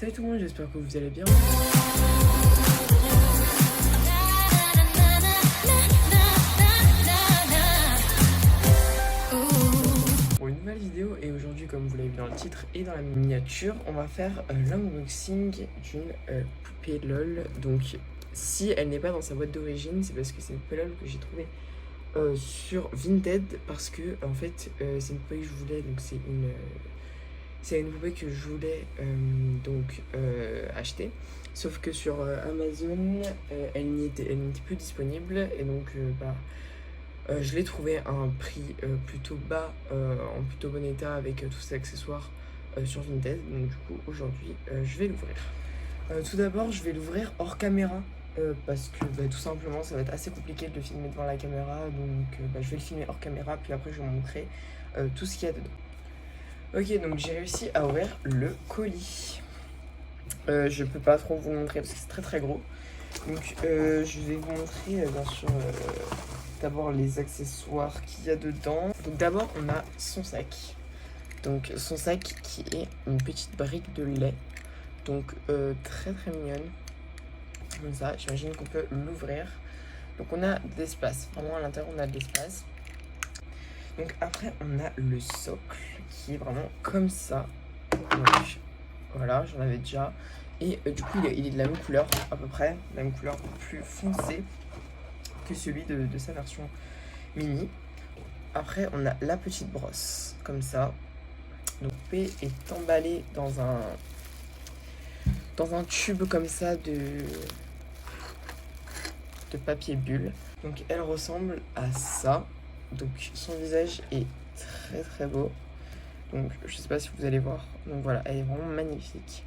Salut tout le monde, j'espère que vous allez bien. Pour une nouvelle vidéo, et aujourd'hui, comme vous l'avez vu dans le titre et dans la miniature, on va faire l'unboxing d'une poupée LOL. Donc si elle n'est pas dans sa boîte d'origine, c'est parce que c'est une poupée LOL que j'ai trouvée sur Vinted, parce que en fait c'est une poupée que je voulais, donc c'est une poupée que je voulais acheter, sauf que sur Amazon elle n'était plus disponible, et donc je l'ai trouvée à un prix plutôt bas, en plutôt bon état, avec tous ses accessoires sur Vinted. Donc du coup aujourd'hui je vais l'ouvrir. Tout d'abord je vais l'ouvrir hors caméra, parce que tout simplement ça va être assez compliqué de le filmer devant la caméra, donc je vais le filmer hors caméra, puis après je vais vous montrer tout ce qu'il y a dedans. Ok, donc j'ai réussi à ouvrir le colis. Je peux pas trop vous montrer parce que c'est très très gros. Donc je vais vous montrer bien sûr d'abord les accessoires qu'il y a dedans. Donc d'abord on a son sac. Donc son sac qui est une petite brique de lait. Donc très très mignonne. Comme ça, j'imagine qu'on peut l'ouvrir. Donc on a de l'espace, vraiment à l'intérieur on a de l'espace. Donc après on a le socle qui est vraiment comme ça. Donc voilà, j'en avais déjà. Et du coup il est de la même couleur à peu près, la même couleur, plus foncée que celui de sa version mini. Après on a la petite brosse comme ça. Donc P est emballée dans un tube comme ça de papier bulle. Donc elle ressemble à ça. Donc son visage est très très beau. Donc je sais pas si vous allez voir. Donc voilà, elle est vraiment magnifique.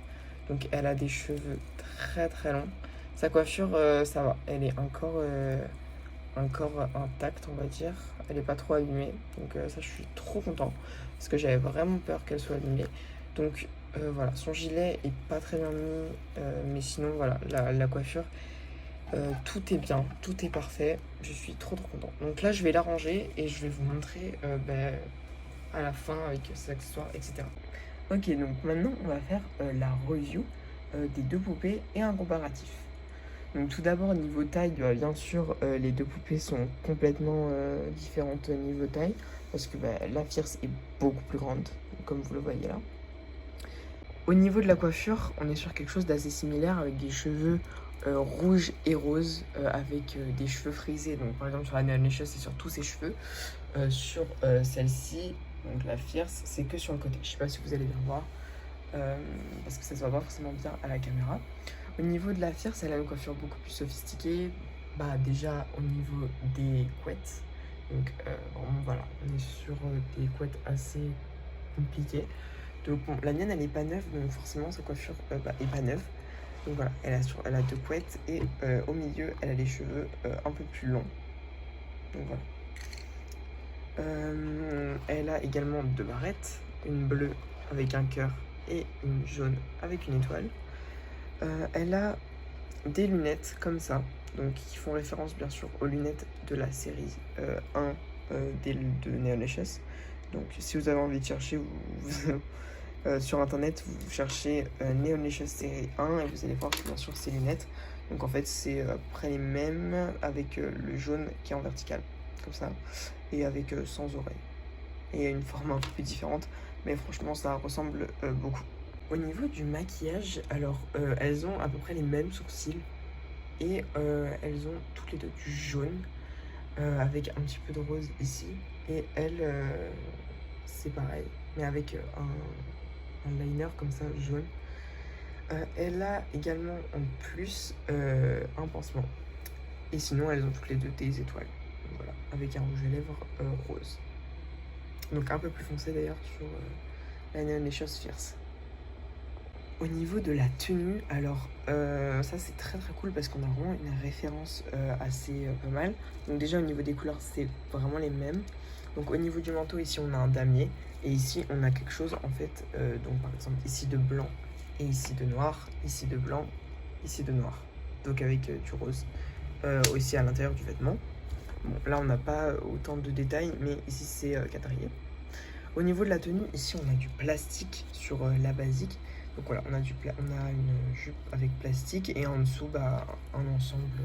Donc elle a des cheveux très très longs. Sa coiffure, ça va. Elle est encore intacte, on va dire. Elle est pas trop abîmée. Donc ça, je suis trop content. Parce que j'avais vraiment peur qu'elle soit abîmée. Donc voilà, son gilet est pas très bien mis. Mais sinon, voilà, la coiffure, tout est bien. Tout est parfait. Je suis trop content. Donc là, je vais la ranger et je vais vous montrer à la fin avec ses accessoires, etc. Ok, donc maintenant on va faire la review des deux poupées et un comparatif. Donc tout d'abord au niveau taille, bien sûr les deux poupées sont complètement différentes au niveau taille, parce que la Fierce est beaucoup plus grande, comme vous le voyez là. Au niveau de la coiffure, on est sur quelque chose d'assez similaire, avec des cheveux rouges et roses, avec des cheveux frisés. Donc par exemple sur la Neonacious, c'est sur tous ses cheveux. Sur celle-ci, donc la Fierce, c'est que sur le côté. Je sais pas si vous allez bien voir, parce que ça se voit pas forcément bien à la caméra. Au niveau de la Fierce, elle a une coiffure beaucoup plus sophistiquée. Déjà au niveau des couettes, donc vraiment voilà, on est sur des couettes assez compliquées. Donc bon, la mienne elle est pas neuve, donc forcément sa coiffure est pas neuve. Donc voilà, elle a deux couettes, et au milieu elle a les cheveux un peu plus longs. Donc voilà. Elle a également deux barrettes, une bleue avec un cœur et une jaune avec une étoile. Elle a des lunettes comme ça, donc qui font référence bien sûr aux lunettes de la série 1 de Neonacious. Donc si vous avez envie de chercher, sur internet, vous cherchez Neonacious série 1 et vous allez voir bien sûr ces lunettes. Donc en fait c'est à peu près les mêmes, avec le jaune qui est en vertical, comme ça, et avec sans oreille, et une forme un peu plus différente, mais franchement ça ressemble beaucoup. Au niveau du maquillage, alors elles ont à peu près les mêmes sourcils, et elles ont toutes les deux du jaune, avec un petit peu de rose ici, et elle c'est pareil, mais avec un liner comme ça jaune. Elle a également en plus un pansement, et sinon elles ont toutes les deux des étoiles. Voilà, avec un rouge à lèvres rose. Donc un peu plus foncé d'ailleurs sur la Neonacious Fierce. Au niveau de la tenue, alors ça c'est très très cool, parce qu'on a vraiment une référence assez pas mal. Donc déjà au niveau des couleurs, c'est vraiment les mêmes. Donc au niveau du manteau, ici on a un damier, et ici on a quelque chose en fait, donc par exemple ici de blanc, et ici de noir, ici de blanc, ici de noir. Donc avec du rose aussi à l'intérieur du vêtement. Bon, là on n'a pas autant de détails, mais ici c'est quadrillé. Au niveau de la tenue, ici on a du plastique sur la basique. Donc voilà, on a une jupe avec plastique et en dessous un ensemble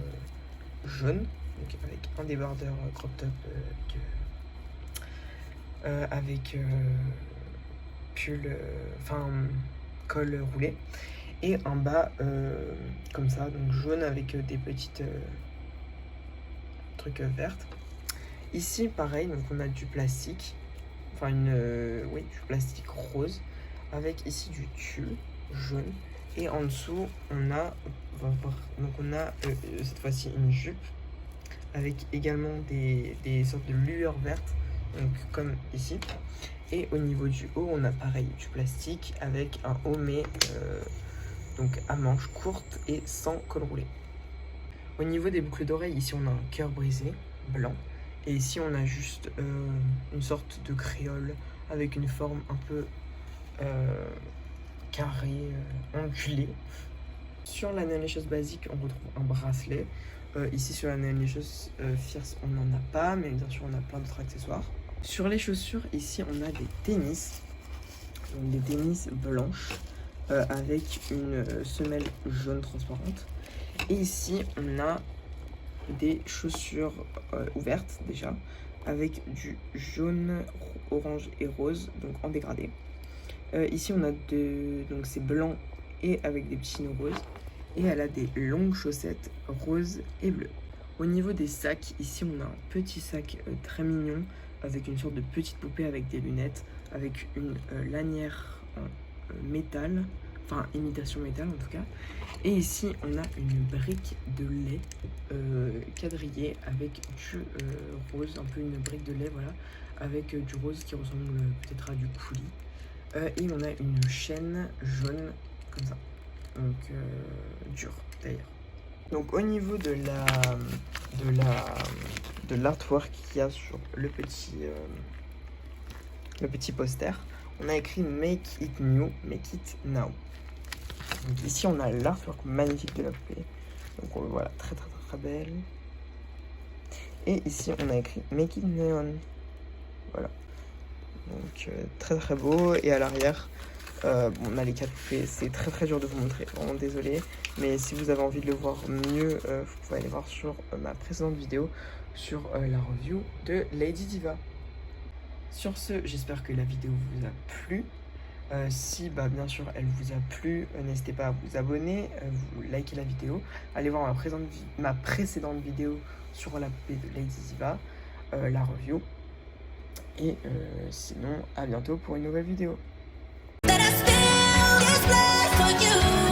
jaune, donc avec un débardeur crop top avec pull, col roulé, et un bas comme ça, donc jaune avec des petites trucs vertes. Ici pareil, donc on a du plastique, oui, du plastique rose avec ici du tulle jaune, et en dessous on a cette fois-ci une jupe avec également des sortes de lueurs vertes, donc comme ici. Et au niveau du haut, on a pareil du plastique avec un haut mais donc à manches courtes et sans col roulé. Au niveau des boucles d'oreilles, ici on a un cœur brisé blanc, et ici on a juste une sorte de créole avec une forme un peu carrée, ondulée. Sur la Nail Lashes basique, on retrouve un bracelet. Ici sur la Nail Lashes Fierce, on n'en a pas, mais bien sûr on a plein d'autres accessoires. Sur les chaussures, ici on a des tennis, donc des tennis blanches avec une semelle jaune transparente. Et ici on a des chaussures ouvertes déjà, avec du jaune, orange et rose, donc en dégradé. Ici on a donc c'est blanc et avec des petits nœuds roses. Et elle a des longues chaussettes roses et bleues. Au niveau des sacs, ici on a un petit sac très mignon avec une sorte de petite poupée avec des lunettes, avec une lanière en métal, enfin imitation métal en tout cas. Et ici on a une brique de lait quadrillée avec du rose, un peu une brique de lait, voilà, avec du rose qui ressemble peut-être à du coulis. Et on a une chaîne jaune comme ça, donc dure d'ailleurs. Donc au niveau de l'artwork qu'il y a sur le petit poster, on a écrit Make it new, make it now. Donc ici on a l'artwork magnifique de la poupée, donc voilà, très très très très belle. Et ici on a écrit Make it neon, voilà, donc très très beau. Et à l'arrière on a les 4 poupées, c'est très très dur de vous montrer, vraiment désolé, mais si vous avez envie de le voir mieux, vous pouvez aller voir sur ma précédente vidéo sur la review de Lady Diva. Sur ce, j'espère que la vidéo vous a plu. Si bien sûr elle vous a plu, n'hésitez pas à vous abonner, vous liker la vidéo, allez voir ma précédente vidéo sur la poupée de Lady Diva, la review, et sinon à bientôt pour une nouvelle vidéo. That I still use blood for you.